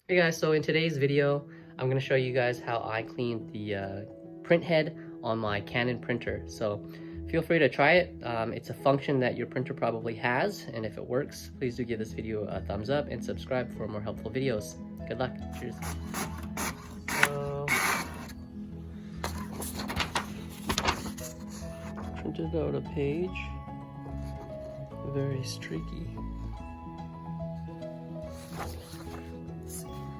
Hey guys, so in today's video, I'm going to show you guys how I cleaned the print head on my Canon printer. So feel free to try it. It's a function that your printer probably has, and if it works, please do give this video a thumbs up and subscribe for more helpful videos. Good luck. Cheers. Printed out a page. Very streaky.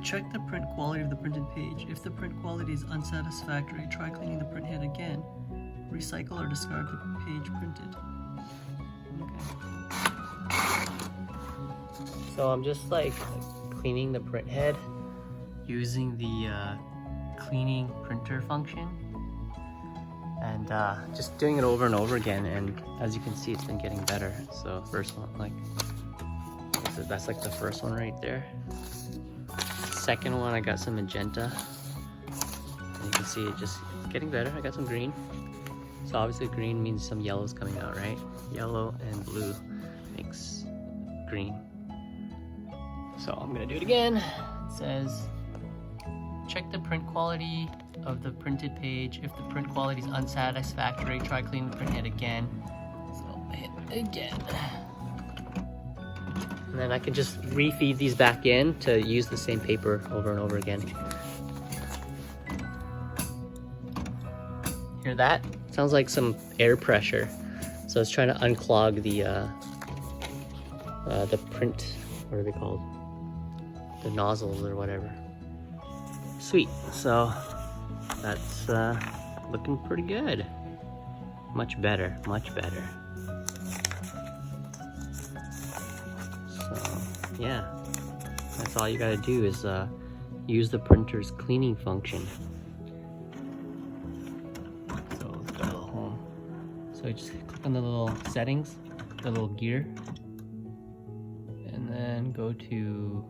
Check the print quality of the printed page. If the print quality is unsatisfactory, try cleaning the print head again. Recycle or discard the page printed. Okay. So I'm just like cleaning the print head using the cleaning printer function, and just doing it over and over again, and as you can see, it's been getting better. So first one, like, that's like the first one right there. Second one, I got some magenta. And you can see it just getting better. I got some green. So obviously green means some yellow's coming out, right? Yellow and blue makes green. So I'm gonna do it again. It says, check the print quality of the printed page. If the print quality is unsatisfactory, try cleaning the print head again. So I'll hit again. And then I can just refeed these back in to use the same paper over and over again. Hear that? Sounds like some air pressure. So it's trying to unclog the print, what are they called? The nozzles or whatever. Sweet, so that's looking pretty good. Much better, much better. Yeah, that's all you gotta do is use the printer's cleaning function. So let's go home. So you just click on the little settings, the little gear, and then go to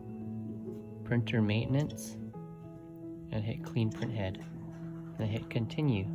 printer maintenance and hit clean print head, and hit continue.